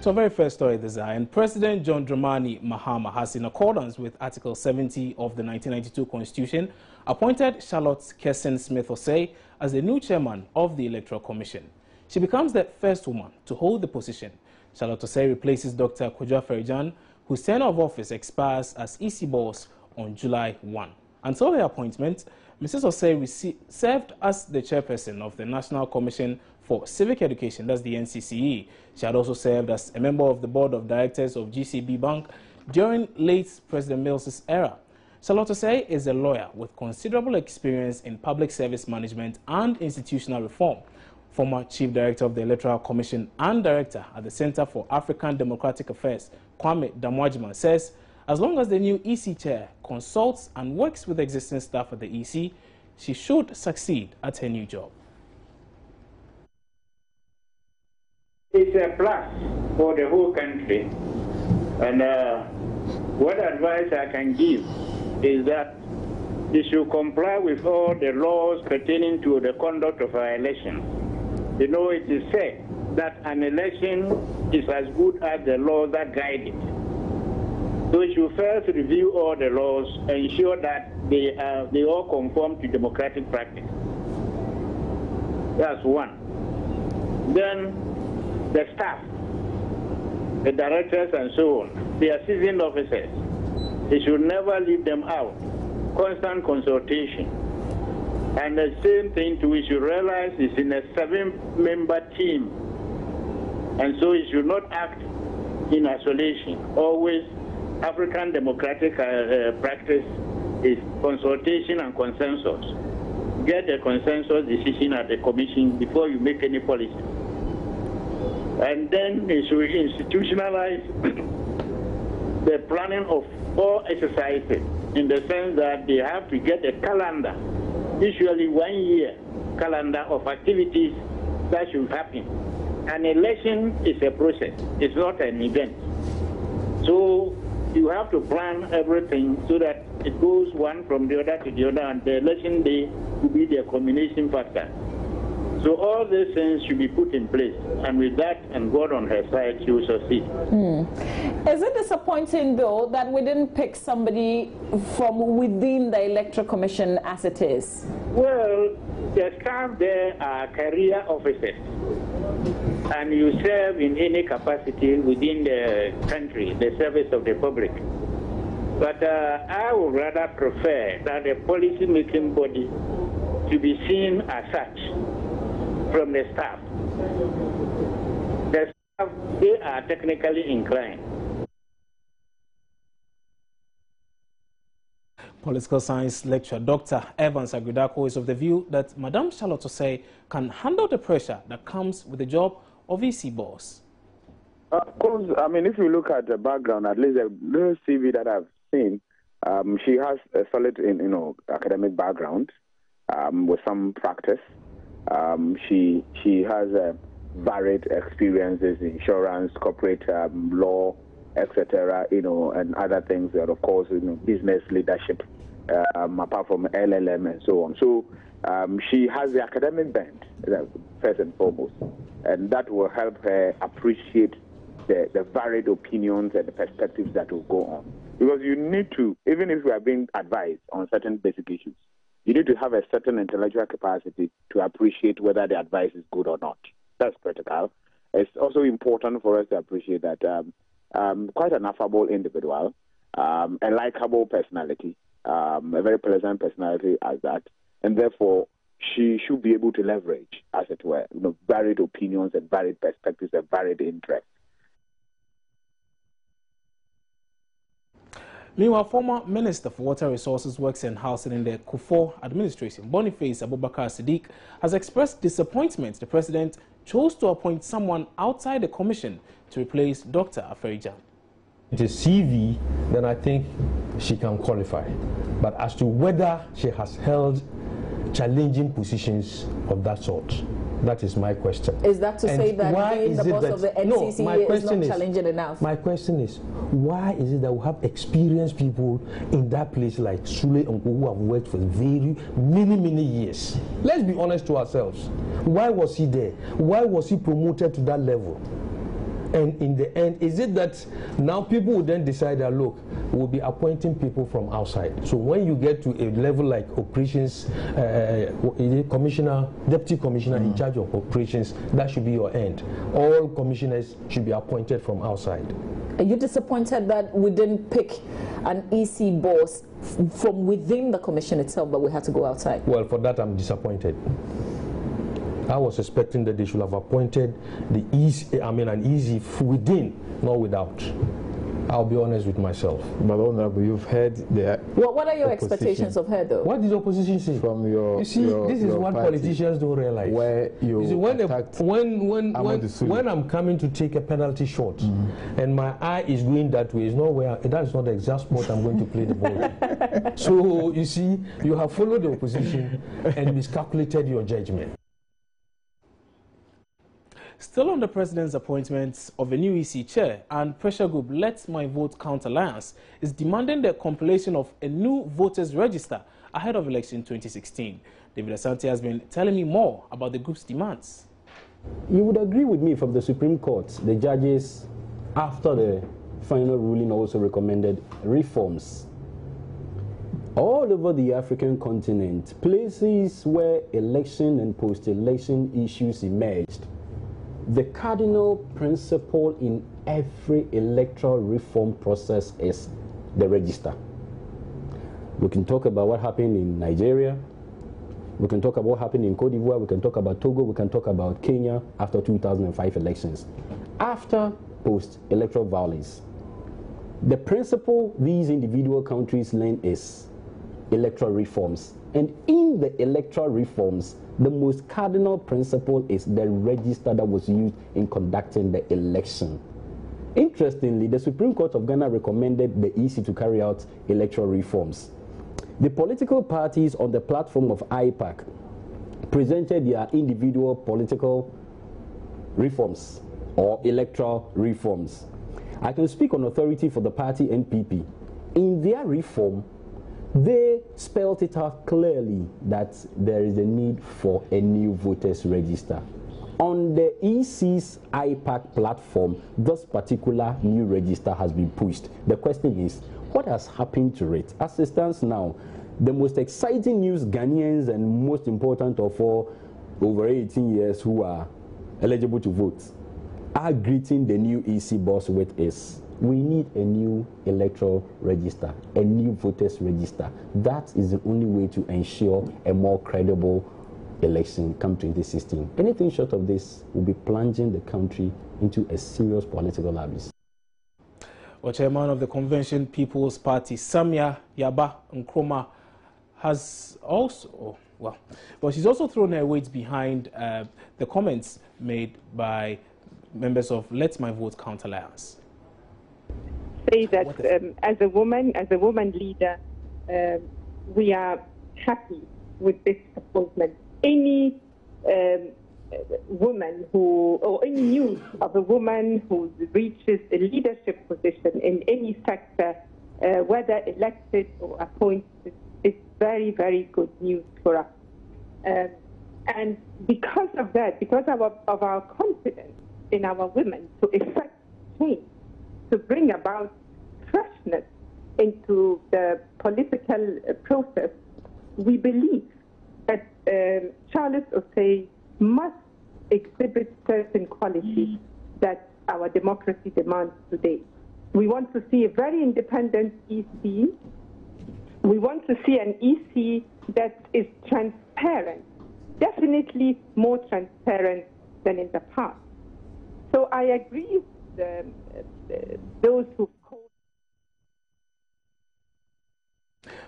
To our very first story this and President John Dramani Mahama has, in accordance with Article 70 of the 1992 Constitution, appointed Charlotte Kirsten Smith-Osei as the new chairman of the Electoral Commission. She becomes the first woman to hold the position. Charlotte Osei replaces Dr. Kojo Afari-Gyan, whose tenure of office expires as EC boss on July 1. Until her appointment, Mrs. Osei served as the chairperson of the National Commission for Civic Education, that's the NCCE. She had also served as a member of the board of directors of GCB Bank during late President Mills's era. Charlotte Osei is a lawyer with considerable experience in public service management and institutional reform. Former Chief Director of the Electoral Commission and Director at the Center for African Democratic Affairs, Kwame Damwajima, says as long as the new EC chair consults and works with existing staff at the EC, she should succeed at her new job. It's a plus for the whole country, and what advice I can give is that they should comply with all the laws pertaining to the conduct of our elections. You know, it is said that an election is as good as the laws that guide it. So we should first review all the laws and ensure that they all conform to democratic practice. That's one. Then the staff, the directors and so on, they are seasoned officers. They should never leave them out. Constant consultation. And the same thing too, we should realize is in a 7-member team. And so it should not act in isolation. Always African democratic practice is consultation and consensus. Get a consensus decision at the commission before you make any policy. And then they should institutionalize the planning of all exercises in the sense that they have to get a calendar, usually 1 year calendar of activities that should happen. An election is a process, it's not an event. So you have to plan everything so that it goes one from the other to the other, and the election day will be the culmination factor. So all these things should be put in place, and with that and God on her side, she will succeed. Is it disappointing, though, that we didn't pick somebody from within the Electoral Commission as it is? Well, the staff there are career officers, and you serve in any capacity within the country, the service of the public. But I would rather prefer that the policy-making body to be seen as such from the staff. The staff, they are technically inclined. Political science lecturer Dr. Evans Agridako is of the view that Madame Charlotte Osei can handle the pressure that comes with the job of EC boss. Of course, I mean, if you look at the background, at least the little CV that I've seen, she has a solid, academic background with some practice. She has varied experiences in insurance, corporate law, etc. And other things, and of course, business leadership, apart from LLM and so on. So she has the academic bent, first and foremost, and that will help her appreciate the varied opinions and the perspectives that will go on. Because you need to, even if we are being advised on certain basic issues, you need to have a certain intellectual capacity to appreciate whether the advice is good or not. That's critical. It's also important for us to appreciate that quite an affable individual, a likable personality, a very pleasant personality as that, and therefore she should be able to leverage, as it were, varied opinions and varied perspectives and varied interests. Meanwhile, former Minister for Water Resources, Works and Housing in the Kufuor administration, Boniface Abubakar Siddiq, has expressed disappointment the president chose to appoint someone outside the commission to replace Dr. Afari-Gyan. It is CV, then I think she can qualify. But as to whether she has held challenging positions of that sort, that is my question. Is that to say that being the boss of the NCCE is not challenging enough? My question is, why is it that we have experienced people in that place like Sule Nko who have worked for many years? Let's be honest to ourselves. Why was he there? Why was he promoted to that level? And in the end, is it that now people will then decide that, look, we'll be appointing people from outside. So when you get to a level like operations, commissioner, deputy commissioner in charge of operations, that should be your end. All commissioners should be appointed from outside. Are you disappointed that we didn't pick an EC boss from within the commission itself, but we had to go outside? Well, for that, I'm disappointed. I was expecting that they should have appointed the an easy within, not without. I'll be honest with myself. But Honorable, you've heard the what are your expectations of her, though? What did the opposition say? From your, you see, this is what politicians don't realize. Where you see, when I'm coming to take a penalty shot, and my eye is going that way, that is not the exact spot I'm going to play the ball. So you see, you have followed the opposition and miscalculated your judgment. Still on the president's appointment of a new EC chair, and pressure group Let My Vote Count Alliance is demanding the compilation of a new voters register ahead of election 2016. David Asante has been telling me more about the group's demands. You would agree with me, from the Supreme Court, the judges, after the final ruling, also recommended reforms. All over the African continent, places where election and post-election issues emerged, the cardinal principle in every electoral reform process is the register. We can talk about what happened in Nigeria. We can talk about what happened in Cote d'Ivoire. We can talk about Togo. We can talk about Kenya after 2005 elections. After post-electoral violence, the principle these individual countries learn is electoral reforms. And in the electoral reforms, the most cardinal principle is the register that was used in conducting the election. Interestingly, the Supreme Court of Ghana recommended the EC to carry out electoral reforms. The political parties on the platform of IPAC presented their individual political reforms or electoral reforms. I can speak on authority for the party NPP. In their reform, they spelled it out clearly that there is a need for a new voters register. On the EC's IPAC platform, this particular new register has been pushed. The question is, what has happened to it? As it stands now, the most exciting news Ghanaians, and most important of all, over 18 years who are eligible to vote, are greeting the new EC boss with is, we need a new electoral register, a new voters register. That is the only way to ensure a more credible election come 2016. Anything short of this will be plunging the country into a serious political abyss. Well, chairman of the Convention People's Party, Samia Yaba Nkrumah, has also, she's also thrown her weight behind the comments made by members of Let My Vote Count Alliance. Say that as a woman leader, we are happy with this appointment. Any woman or any news of a woman who reaches a leadership position in any sector, whether elected or appointed, is very, very good news for us. And because of that, because of our confidence in our women to effect change, to bring about freshness into the political process, we believe that Charles Osei must exhibit certain qualities that our democracy demands today. We want to see a very independent EC. We want to see an EC that is transparent, definitely more transparent than in the past. So I agree with those who call.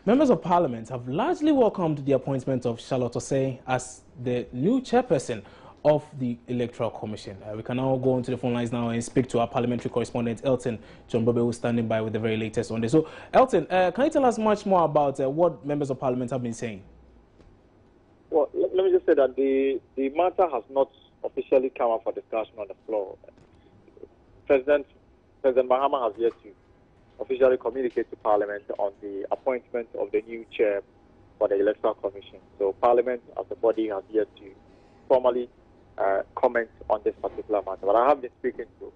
Members of Parliament have largely welcomed the appointment of Charlotte Osei as the new chairperson of the Electoral Commission. We can now go onto the phone lines now and speak to our parliamentary correspondent, Elton John Bobe, who's standing by with the very latest on this. So, Elton, can you tell us much more about what members of Parliament have been saying? Well, let me just say that the matter has not officially come up for discussion on the floor. President Mahama has yet to officially communicate to Parliament on the appointment of the new chair for the Electoral Commission. So Parliament as a body has yet to formally comment on this particular matter. But I have been speaking to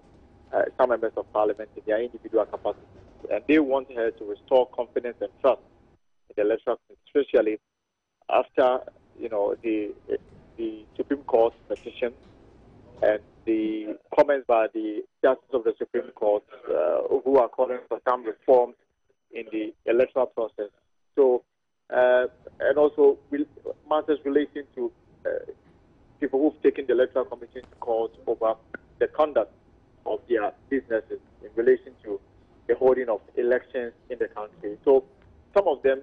some members of parliament in their individual capacity. And they want her to restore confidence and trust in the electoral commission, especially after, the Supreme Court petition and the comments by the justice of the Supreme Court who are calling for some reforms in the electoral process. So, and also matters relating to people who've taken the electoral commission to court over the conduct of their businesses in relation to the holding of elections in the country. So some of them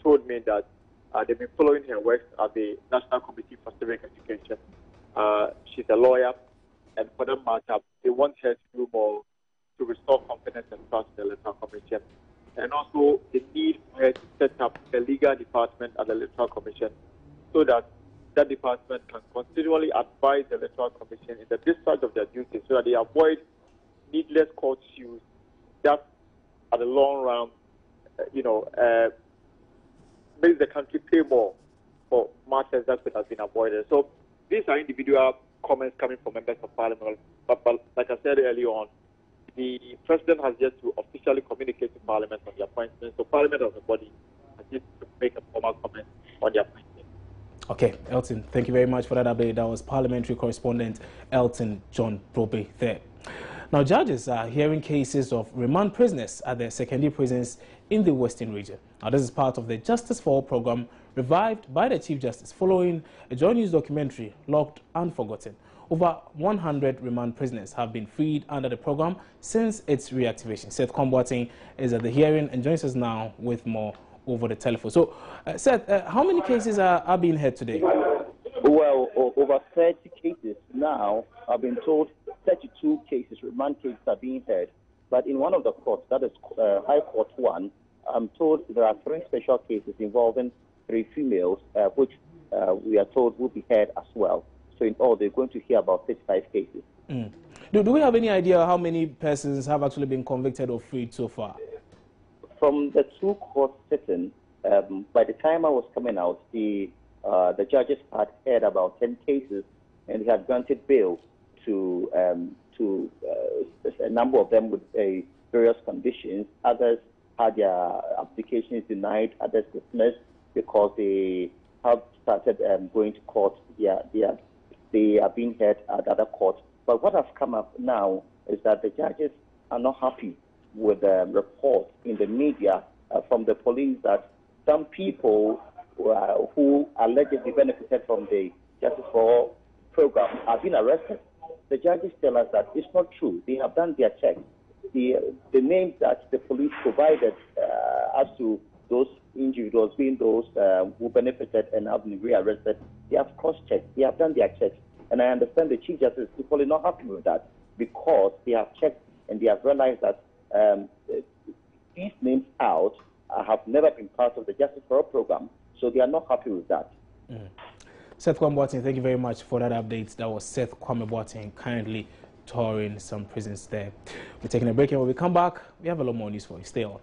told me that they've been following her work at the National Committee for Civic Education. She's a lawyer, and for that matter, they want her to do more to restore confidence and trust in the Electoral Commission. And also the need for her to set up a legal department at the Electoral Commission so that that department can continually advise the Electoral Commission in the discharge of their duties so that they avoid needless court issues that, at the long run, makes the country pay more for matters that could have been avoided. So these are individual comments coming from members of parliament. But like I said earlier on, the president has yet to officially communicate to parliament on the appointment. So parliament as a body has yet to make a formal comment on the appointment. Okay, Elton, thank you very much for that update. That was parliamentary correspondent Elton John Probe there. Now, judges are hearing cases of remand prisoners at the secondary prisons in the Western region. Now, this is part of the Justice for All program revived by the Chief Justice following a Joy News documentary, Locked and Forgotten. Over 100 remand prisoners have been freed under the program since its reactivation. Seth Kwamboateng is at the hearing and joins us now with more over the telephone. So, Seth, how many cases are being heard today? Well, over 30 cases now. I've been told 32 cases, remand cases, are being heard. But in one of the courts, that is High Court 1, I'm told there are 3 special cases involving 3 females, which we are told will be heard as well. So in all, they're going to hear about 35 cases. Do we have any idea how many persons have actually been convicted or freed so far? From the 2 court sittings, by the time I was coming out, the judges had heard about 10 cases, and they had granted bail to a number of them with various conditions. Others had their applications denied, others dismissed because they have started going to court. They are being heard at other courts. But what has come up now is that the judges are not happy with the report in the media from the police that some people who allegedly benefited from the Justice for All program have been arrested. The judges tell us that it's not true. They have done their checks. The names that the police provided as to those individuals being those who benefited and have been rearrested, they have cross-checked. They have done their checks. And I understand the Chief Justice is equally not happy with that because they have checked and they have realized that these names out have never been part of the Justice for All program, so they are not happy with that. Seth Kwamboateng, thank you very much for that update. That was Seth Kwamboateng kindly touring some prisons there. We're taking a break, and when we come back, we have a lot more news for you. Stay on.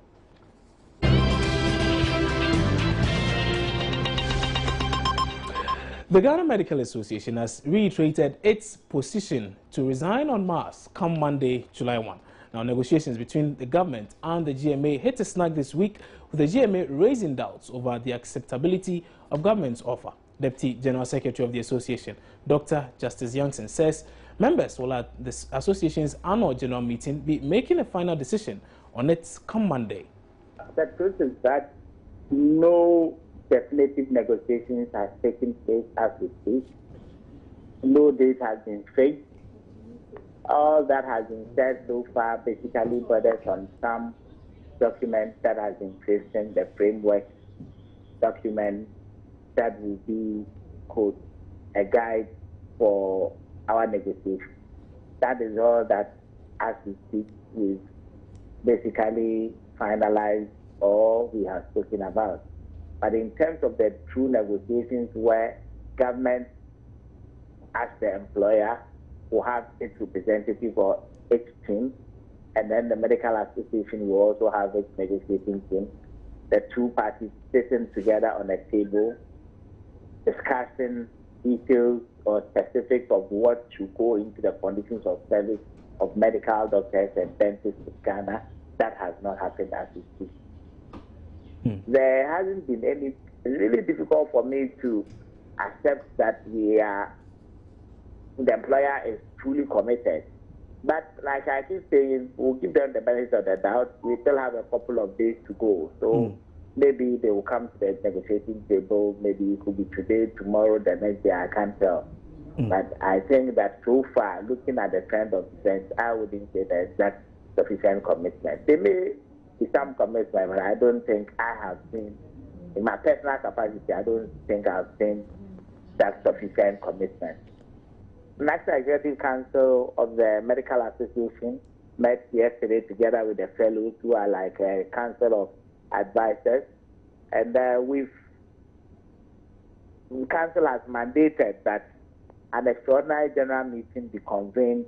The Ghana Medical Association has reiterated its position to resign en masse come Monday, July 1. Now, negotiations between the government and the GMA hit a snag this week, with the GMA raising doubts over the acceptability of government's offer. Deputy General Secretary of the association, Dr. Justice Youngson, says members will at the association's annual general meeting be making a final decision on it come Monday. The truth is that no definitive negotiations have taken place as we speak. No date has been fixed. All that has been said so far basically borders on some documents that has been christened the framework document that will be, quote, a guide for our negotiation. That is all that, as we speak, we've basically finalized or we have spoken about. But in terms of the true negotiations where government, as the employer, will have its representative or its team, and then the medical association will also have its negotiating team, the 2 parties sitting together on a table, discussing details or specifics of what should go into the conditions of service of medical doctors and dentists in Ghana. That has not happened as we speak. There hasn't been any. It's really difficult for me to accept that the employer is fully committed. But like I keep saying, we'll give them the benefit of the doubt. We still have a couple of days to go. So maybe they will come to the negotiating table. Maybe it could be today, tomorrow, the next day. I can't tell. But I think that so far, looking at the trend of events, I wouldn't say there's that sufficient commitment. There may be some commitment, but I don't think I have seen, in my personal capacity, I don't think I've seen that sufficient commitment. National Executive Council of the Medical Association met yesterday together with the fellows who are like a council of advisors, and the council has mandated that an extraordinary general meeting be convened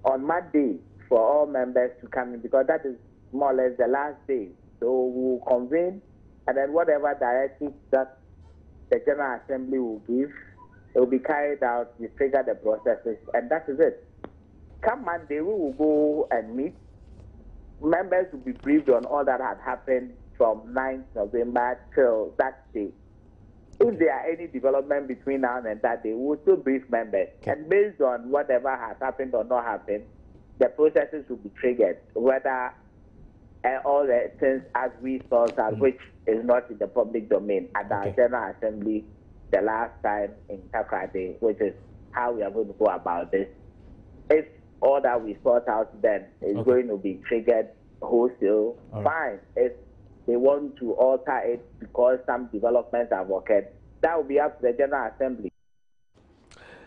on Midday for all members to come in, because that is more or less the last day. So we'll convene, and then whatever directives that the General Assembly will give, it will be carried out. We trigger the processes, and that is it. Come Monday, we will go and meet. Members will be briefed on all that had happened from 9th November till that day. If there are any development between now and that day, we will still brief members. And based on whatever has happened or not happened, the processes will be triggered, whether all the things as we sort out, which is not in the public domain, at our General Assembly the last time in Takrade, which is how we are going to go about this. If all that we sort out then is going to be triggered wholesale, fine. If they want to alter it because some developments have occurred, that will be up to the General Assembly.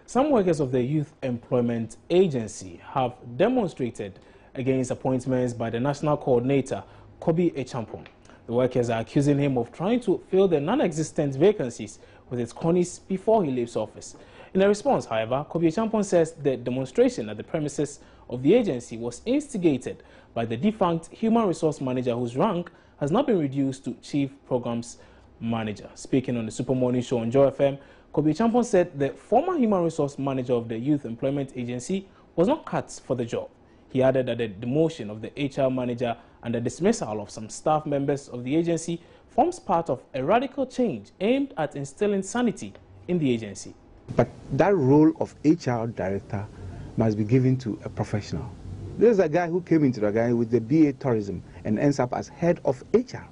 Some workers of the Youth Employment Agency have demonstrated against appointments by the National Coordinator, Kobi Echampong. The workers are accusing him of trying to fill the non-existent vacancies with his cronies before he leaves office. In a response, however, Kobi Echampong says the demonstration at the premises of the agency was instigated by the defunct Human Resource Manager, whose rank has not been reduced to Chief Programs Manager. Speaking on the Super Morning Show on Joy FM, Kobi Echampong said the former Human Resource Manager of the Youth Employment Agency was not cut for the job. He added that the demotion of the HR manager and the dismissal of some staff members of the agency forms part of a radical change aimed at instilling sanity in the agency. But that role of HR director must be given to a professional. There's a guy who came into the guy with the BA tourism and ends up as head of HR.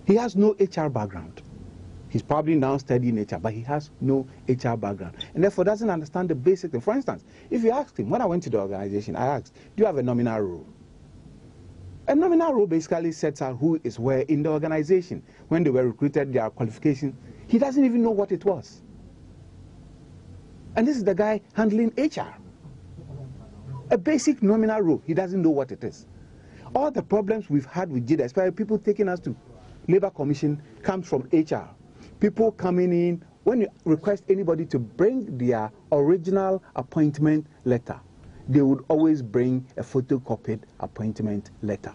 He has no HR background. He's probably now studying HR, but he has no HR background, and therefore doesn't understand the basic thing. For instance, if you asked him, when I went to the organization, I asked, do you have a nominal role? A nominal role basically sets out who is where in the organization. When they were recruited, their qualification, he doesn't even know what it was. And this is the guy handling HR. A basic nominal role, he doesn't know what it is. All the problems we've had with JIDA, especially people taking us to Labour Commission, comes from HR. People coming in, when you request anybody to bring their original appointment letter, they would always bring a photocopied appointment letter.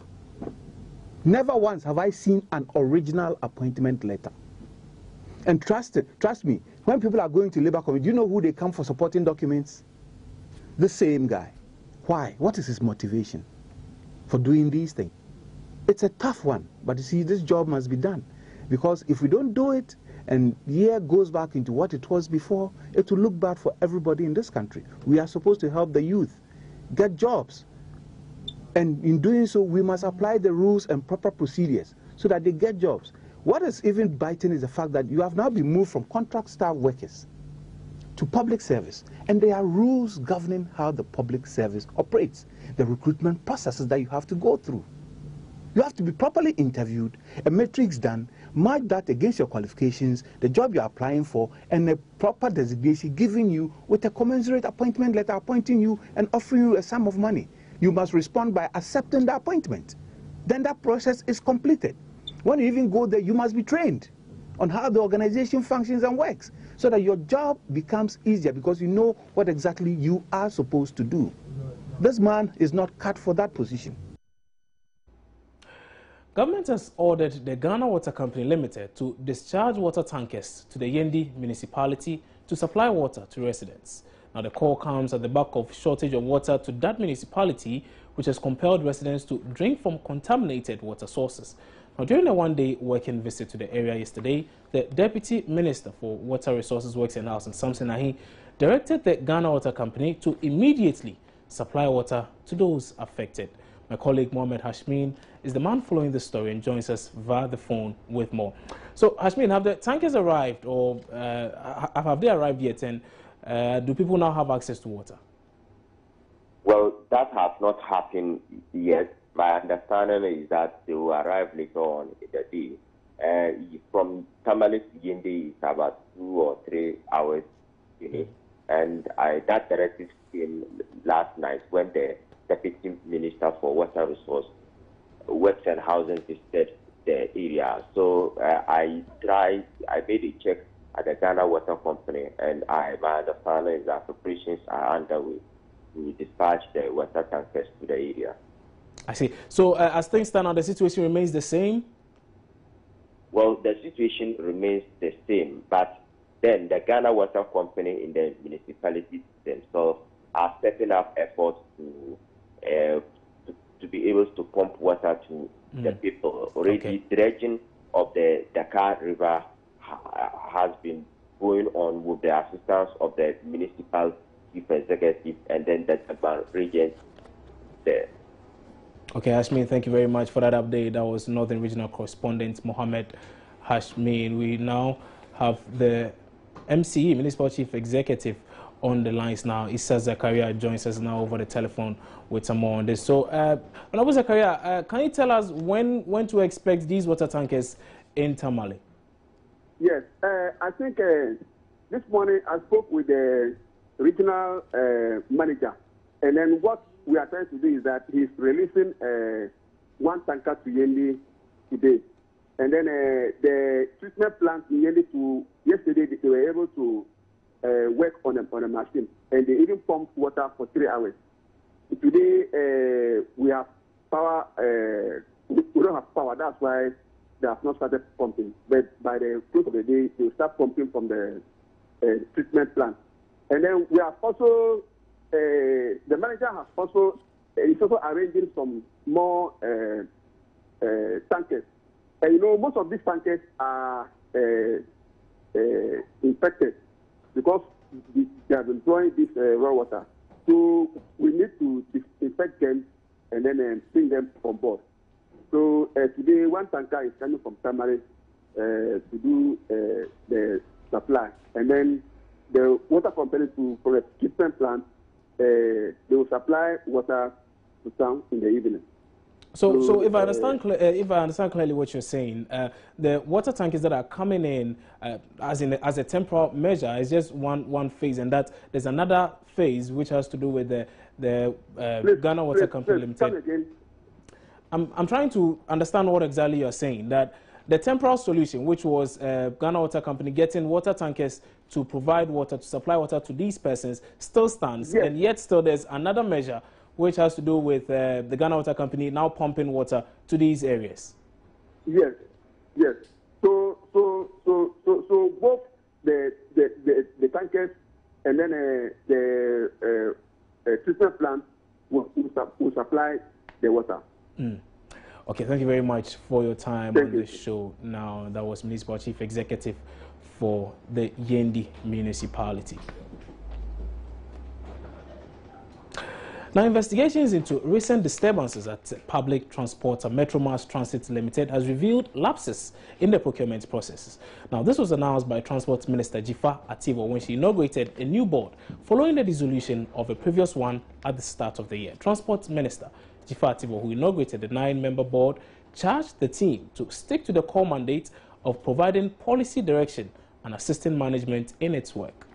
Never once have I seen an original appointment letter. And trust me, when people are going to Labour Commission, do you know who they come for supporting documents? The same guy. Why? What is his motivation for doing these things? It's a tough one, but you see, this job must be done. Because if we don't do it, and the year goes back into what it was before, it will look bad for everybody in this country. We are supposed to help the youth get jobs. And in doing so, we must apply the rules and proper procedures so that they get jobs. What is even biting is the fact that you have now been moved from contract staff workers to public service. And there are rules governing how the public service operates, the recruitment processes that you have to go through. You have to be properly interviewed, a matrix done, match that against your qualifications, the job you're applying for, and a proper designation giving you with a commensurate appointment letter appointing you and offering you a sum of money. You must respond by accepting the appointment. Then that process is completed. When you even go there, you must be trained on how the organization functions and works so that your job becomes easier because you know what exactly you are supposed to do. This man is not cut for that position. Government has ordered the Ghana Water Company Limited to discharge water tankers to the Yendi municipality to supply water to residents. Now, the call comes at the back of shortage of water to that municipality, which has compelled residents to drink from contaminated water sources. Now, during a one-day working visit to the area yesterday, the Deputy Minister for Water Resources, Works and Housing, Samson Ahi, directed the Ghana Water Company to immediately supply water to those affected. My colleague Mohammed Hashmin is the man following the story and joins us via the phone with more. So, Hashmin, have the tankers arrived, or have they arrived yet, and do people now have access to water? Well, that has not happened yet. My understanding is that they will arrive later on in the day. From Tamale to Yende, it's about 2 or 3 hours. And that directive came last night when the Deputy Minister for Water Resources, Works and Housing visited the area. So I made a check at the Ghana Water Company, and my understanding is that preparations are underway to dispatch the water tankers to the area. I see. So as things stand now, the situation remains the same? Well, the situation remains the same, but then the Ghana Water Company in the municipalities themselves are stepping up efforts to be able to pump water to the people. Already, dredging of the Dakar River has been going on with the assistance of the municipal chief executive and then the regent there. Okay, Hashmin, thank you very much for that update. That was Northern Regional Correspondent Mohammed Hashmin. We now have the MCE, Municipal Chief Executive, on the lines now. Issa Zakaria joins us now over the telephone with some more on this. So, Honorable Zakaria, can you tell us when to expect these water tankers in Tamale? Yes, I think this morning I spoke with the regional manager, and then what we are trying to do is that he's releasing one tanker to Yendi today. And then the treatment plant in Yendi yesterday, they were able to work on a machine, and they even pumped water for 3 hours. Today, we have power, we don't have power, that's why they have not started pumping. But by the close of the day, they will start pumping from the treatment plant. And then we have also, the manager has also, is also arranging some more tankers. And most of these tankers are infected because they have been drawing this raw water. So we need to disinfect them and then bring them on board. So today, one tanker is coming from Tamale to do the supply. And then the water company from the treatment plant, they will supply water to town in the evening. So if I understand clearly what you're saying, the water tankers that are coming in as a temporal measure is just one phase, and that there's another phase which has to do with the Ghana Water Company Limited. I'm trying to understand what exactly you're saying. That the temporal solution, which was Ghana Water Company getting water tankers to provide water, to supply water to these persons, still stands, yes. And yet still there's another measure which has to do with the Ghana Water Company now pumping water to these areas. Yes, yes. So both the tankers and then the treatment plant will supply the water. Okay, thank you very much for your time on this show. Now, that was Municipal Chief Executive for the Yendi municipality. Now, investigations into recent disturbances at Public Transport and Metro Mass Transit Limited has revealed lapses in the procurement processes. Now, this was announced by Transport Minister Jifa Ativo when she inaugurated a new board following the dissolution of a previous one at the start of the year. Transport Minister Jifa Ativo, who inaugurated the 9-member board, charged the team to stick to the core mandate of providing policy direction and assisting management in its work.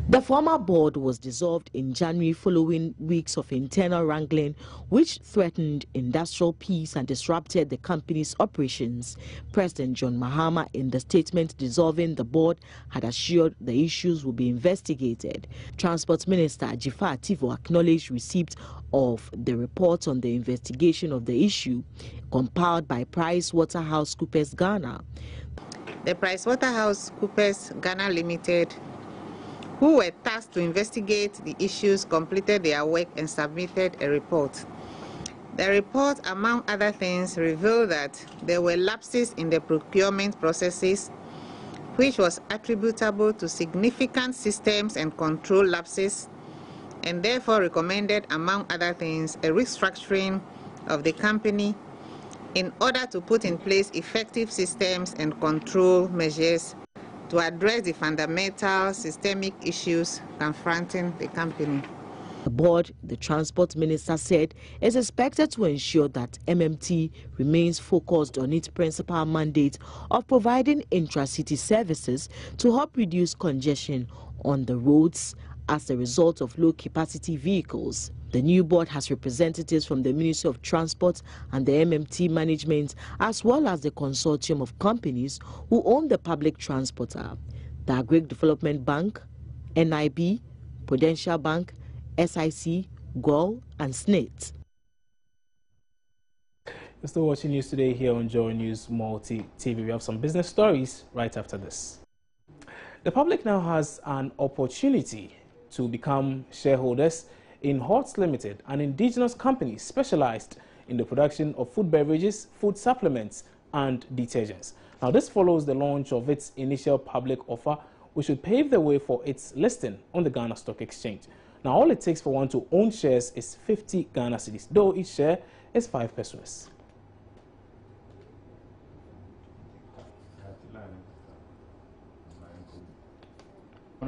The former board was dissolved in January following weeks of internal wrangling which threatened industrial peace and disrupted the company's operations. President John Mahama, in the statement dissolving the board, had assured the issues will be investigated. Transport Minister Jifa Ativo acknowledged receipt of the report on the investigation of the issue compiled by PricewaterhouseCoopers Ghana. The PricewaterhouseCoopers Ghana Limited who were tasked to investigate the issues, completed their work and submitted a report. The report, among other things, revealed that there were lapses in the procurement processes, which was attributable to significant systems and control lapses, and therefore recommended, among other things, a restructuring of the company in order to put in place effective systems and control measures to address the fundamental systemic issues confronting the company. The board, the transport minister said, is expected to ensure that MMT remains focused on its principal mandate of providing intra-city services to help reduce congestion on the roads as a result of low-capacity vehicles. The new board has representatives from the Ministry of Transport and the MMT management, as well as the consortium of companies who own the public transporter, the Agric Development Bank, NIB, Prudential Bank, SIC, GOL, and SNIT. You're still watching News Today here on Joy News Multi TV. We have some business stories right after this. The public now has an opportunity to become shareholders in HOTS Limited, an indigenous company specialized in the production of food beverages, food supplements, and detergents. Now, this follows the launch of its initial public offer, which would pave the way for its listing on the Ghana Stock Exchange. Now, all it takes for one to own shares is 50 Ghana cedis, though each share is 5 pesos.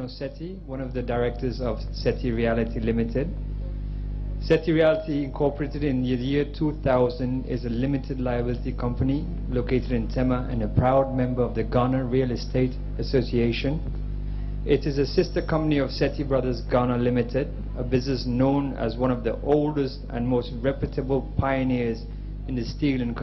Seti, one of the directors of Seti Reality Limited. Seti Realty, incorporated in the year 2000, is a limited liability company located in Tema and a proud member of the Ghana Real Estate Association. It is a sister company of Seti Brothers Ghana Limited, a business known as one of the oldest and most reputable pioneers in the steel and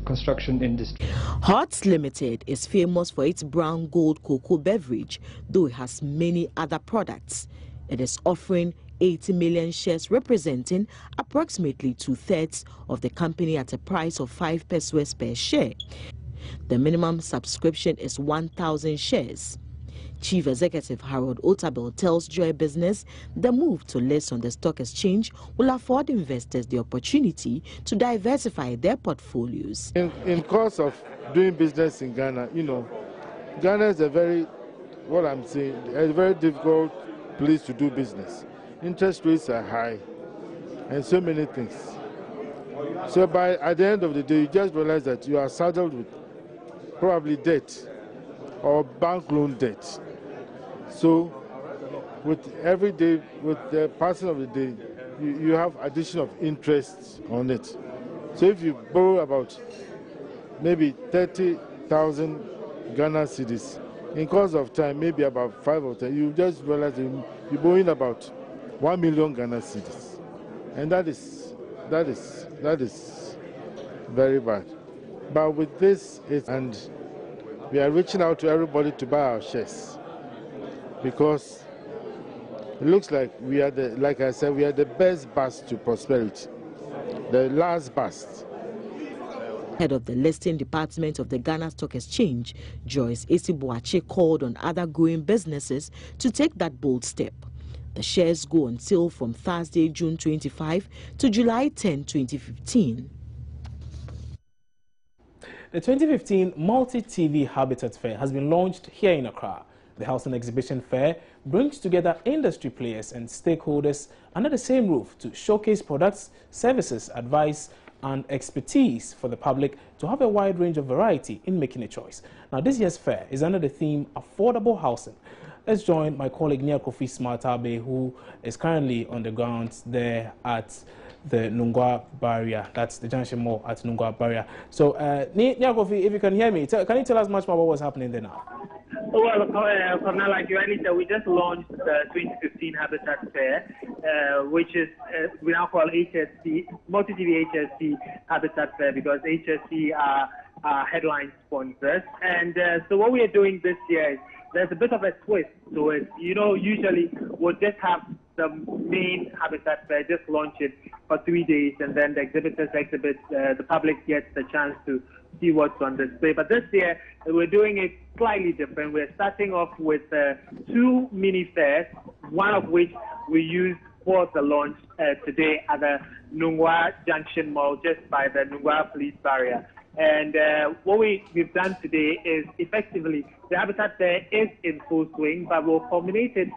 construction industry. HOTS Limited is famous for its brown gold cocoa beverage, though it has many other products. It is offering 80 million shares, representing approximately 2/3 of the company at a price of 5 pesos per share. The minimum subscription is 1,000 shares. Chief Executive Harold Otabel tells Joy Business the move to list on the stock exchange will afford investors the opportunity to diversify their portfolios. In course of doing business in Ghana, Ghana is a very difficult place to do business. Interest rates are high and so many things. So at the end of the day, you just realize that you are saddled with probably debt or bank loan debt. So with the passing of the day, you have addition of interest on it. So if you borrow about maybe 30,000 Ghana cedis, in course of time, maybe about 5 or 10, you just realize you're borrowing about 1 million Ghana cedis. And that is very bad. But with this, and we are reaching out to everybody to buy our shares, because it looks like we are like I said, we are the best bus to prosperity, the last bus. Head of the listing department of the Ghana Stock Exchange, Joyce Esibuache, called on other growing businesses to take that bold step. The shares go on sale from Thursday, June 25 to July 10, 2015. The 2015 Multi-TV Habitat Fair has been launched here in Accra. The Housing Exhibition Fair brings together industry players and stakeholders under the same roof to showcase products, services, advice, and expertise for the public to have a wide range of variety in making a choice. Now, this year's fair is under the theme Affordable Housing. Let's join my colleague Nia Kofi Smartabe, who is currently on the ground there at the Nungwa barrier. That's the junction mall at Nungwa barrier. So, Nia Kofi, if you can hear me, can you tell us much more about what's happening there now? Well, now, like you already said, we just launched the 2015 Habitat Fair, which is we now call HSC, Multi-TV HSC Habitat Fair, because HSC are headline sponsors. And so what we are doing this year is there's a bit of a twist to it. Usually we'll just have the main Habitat Fair, just launch it for 3 days, and then the exhibitors exhibit, the public gets the chance to see what's on display. But this year, we're doing it slightly different. We're starting off with 2 mini fairs, one of which we used for the launch today at the Nungwa Junction Mall, just by the Nungwa police barrier. And what we've done today is effectively the Habitat Fair is in full swing, but we'll culminate it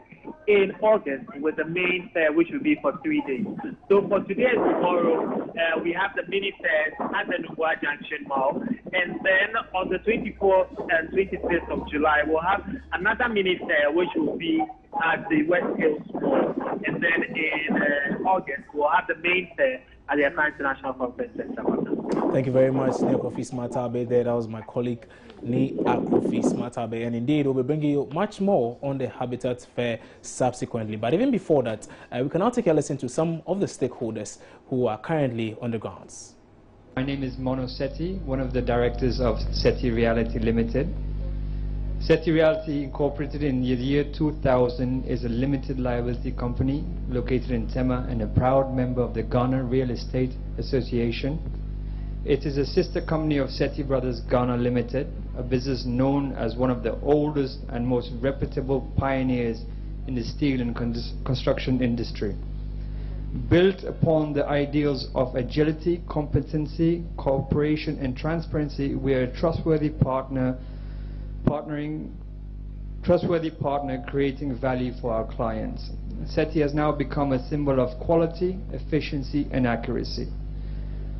in August with the main fair, which will be for 3 days. So for today and tomorrow, we have the mini fairs at the Nungwa Junction Mall. And then on the 24th and 25th of July, we'll have another mini fair, which will be at the West Hills Mall. And then in August, we'll have the main fair at the Atani International Conference Center. Thank you very much, Ni Akofi Smatabe. There, that was my colleague, Ni Akofi Smatabe. And indeed, we'll be bringing you much more on the Habitat Fair subsequently. But even before that, we can now take a listen to some of the stakeholders who are currently on the grounds. My name is Mono Sethi, one of the directors of Sethi Reality Limited. Sethi Reality Incorporated in the year 2000 is a limited liability company located in Tema and a proud member of the Ghana Real Estate Association. It is a sister company of Sethi Brothers Ghana Limited, a business known as one of the oldest and most reputable pioneers in the steel and construction industry. Built upon the ideals of agility, competency, cooperation, and transparency, we are a trustworthy partner creating value for our clients. Sethi has now become a symbol of quality, efficiency, and accuracy.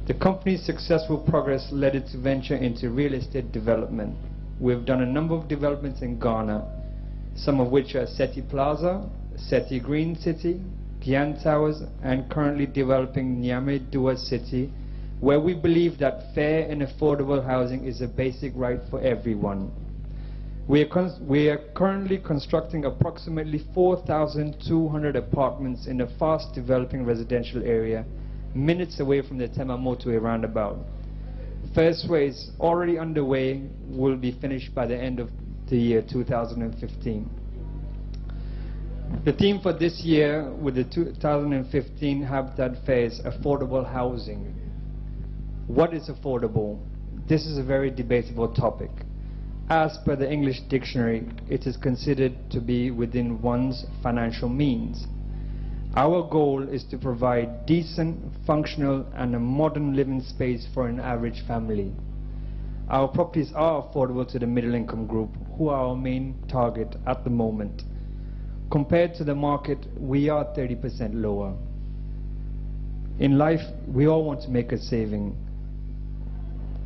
The company's successful progress led it to venture into real estate development. We've done a number of developments in Ghana, some of which are Sethi Plaza, Sethi Green City, Gian Towers, and currently developing Niamey Dua City, where we believe that fair and affordable housing is a basic right for everyone. We are currently constructing approximately 4,200 apartments in a fast developing residential area, minutes away from the Tema motorway roundabout. First phase, already underway, will be finished by the end of the year 2015. The theme for this year with the 2015 Habitat Fair is affordable housing. What is affordable? This is a very debatable topic. As per the English dictionary, it is considered to be within one's financial means. Our goal is to provide decent, functional, and a modern living space for an average family. Our properties are affordable to the middle income group, who are our main target at the moment. Compared to the market, we are 30% lower. In life, we all want to make a saving.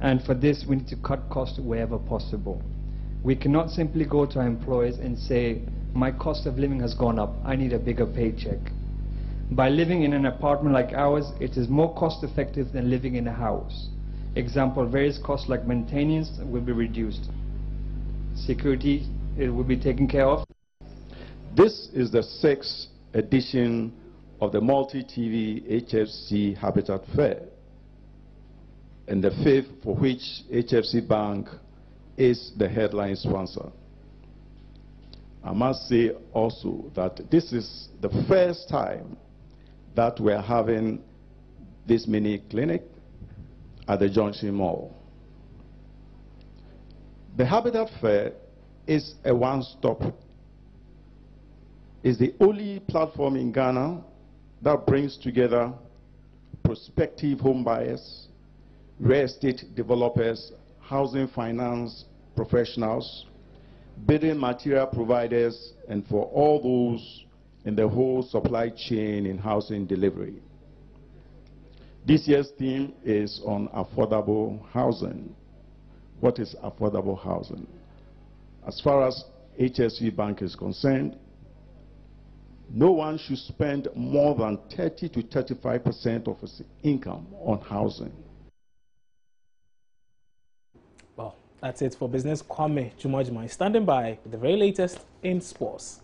And for this, we need to cut costs wherever possible. We cannot simply go to our employers and say, my cost of living has gone up, I need a bigger paycheck. By living in an apartment like ours, it is more cost effective than living in a house. Example, various costs like maintenance will be reduced. Security, it will be taken care of. This is the 6th edition of the multi-TV HFC Habitat Fair, and the 5th for which HFC Bank is the headline sponsor. I must say also that this is the first time that we're having this mini clinic at the Junction Mall. The Habitat Fair is a one-stop. It's the only platform in Ghana that brings together prospective home buyers, real estate developers, housing finance professionals, building material providers, and for all those in the whole supply chain in housing delivery. This year's theme is on affordable housing. What is affordable housing? As far as HSV Bank is concerned, no one should spend more than 30 to 35% of his income on housing. Well, that's it for Business. Kwame Jumajima is standing by with the very latest in sports.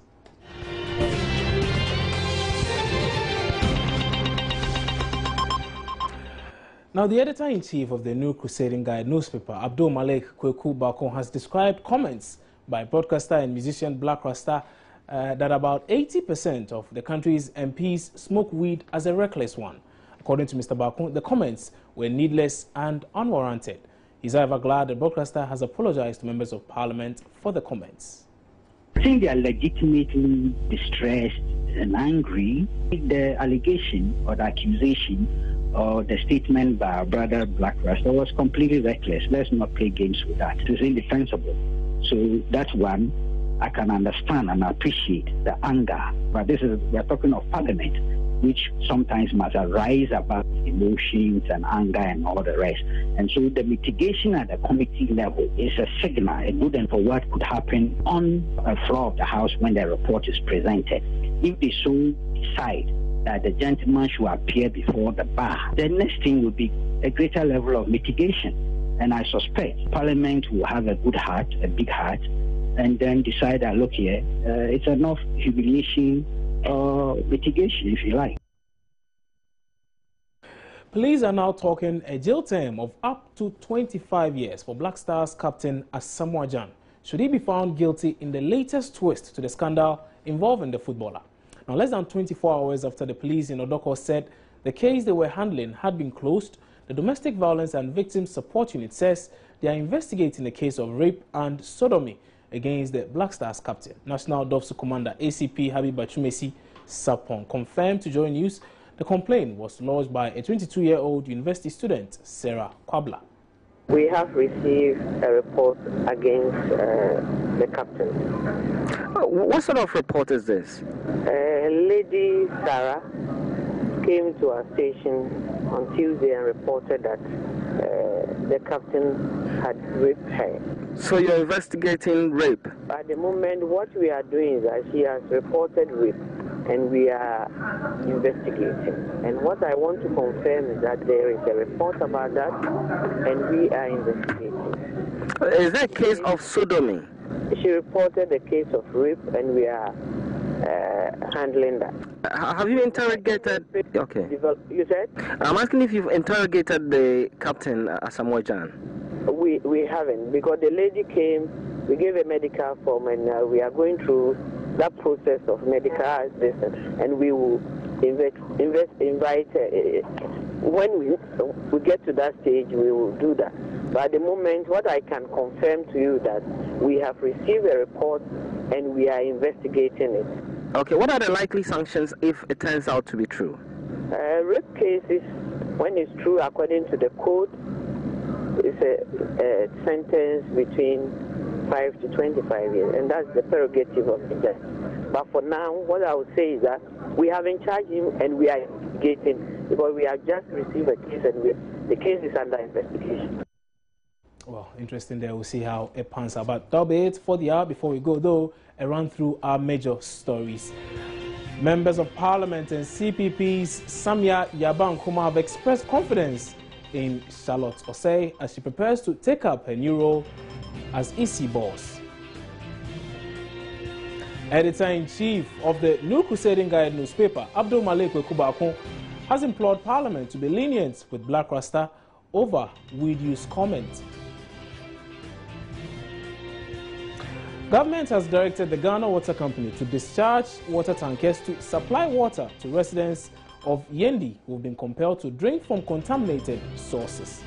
Now, the editor-in-chief of the New Crusading Guide newspaper, Abdul Malik Kweku Bakon, has described comments by broadcaster and musician Black Rasta that about 80% of the country's MPs smoke weed as a reckless one. According to Mr. Bakon, the comments were needless and unwarranted. He's however glad the broadcaster has apologized to members of parliament for the comments. I think they are legitimately distressed and angry. The allegation or the accusation or the statement by our brother Black Rasta was completely reckless. Let's not play games with that. It's indefensible. So that's one. I can understand and appreciate the anger, but we're talking of parliament, which sometimes must arise above emotions and anger and all the rest. And so the mitigation at the committee level is a signal, a good and for what could happen on the floor of the House when the report is presented. If they so decide that the gentleman should appear before the bar, the next thing will be a greater level of mitigation. And I suspect Parliament will have a good heart, a big heart, and then decide that, look here, it's enough humiliation or mitigation, if you like. Police are now talking a jail term of up to 25 years for Black Stars captain Asamoah Gyan, should he be found guilty in the latest twist to the scandal involving the footballer. Now, less than 24 hours after the police in Odoko said the case they were handling had been closed, the Domestic Violence and Victims Support Unit says they are investigating the case of rape and sodomy against the Black Stars captain. National DOFSU Commander ACP Habib Bachumesi Sapon confirmed to Joy News the complaint was lodged by a 22-year-old university student, Sarah Kwabla. We have received a report against the captain. What sort of report is this? Lady Sarah came to our station on Tuesday and reported that the captain had raped her. So you're investigating rape? At the moment, what we are doing is that she has reported rape, and we are investigating. And what I want to confirm is that there is a report about that, and we are investigating. Is that a case of sodomy? She reported a case of rape, and we are handling that. Have you interrogated? Okay. You said? I'm asking if you've interrogated the captain, Asamoah Gyan. We haven't, because the lady came, we gave a medical form, and we are going through that process of medical assistance, and we will invite when we get to that stage, we will do that. But at the moment, what I can confirm to you that we have received a report and we are investigating it. Okay, what are the likely sanctions if it turns out to be true? Rape cases, when it's true according to the code, it's a sentence between 5 to 25 years, and that's the prerogative of the judge. But for now, what I would say is that we haven't charged him and we are investigating, because we have just received a case and the case is under investigation. Well, interesting there. We'll see how it pans out. But that'll be it for the hour. Before we go, though, a run through our major stories. Members of Parliament and CPP's Samia Yabankuma have expressed confidence in Charlotte Osei as she prepares to take up her new role as EC boss. Editor-in-chief of the New Crusading Guide newspaper, Abdul Malik Wekubakun, has implored Parliament to be lenient with Black Rasta over weed use comment. Government has directed the Ghana Water Company to discharge water tankers to supply water to residents of Yendi who have been compelled to drink from contaminated sources.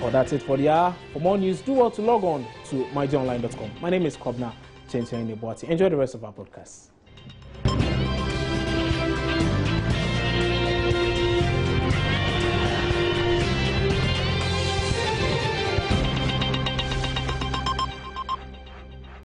Well, that's it for the hour. For more news, do well to log on to myjoyonline.com. My name is Kobna Chenchen Nebwati. Enjoy the rest of our broadcast.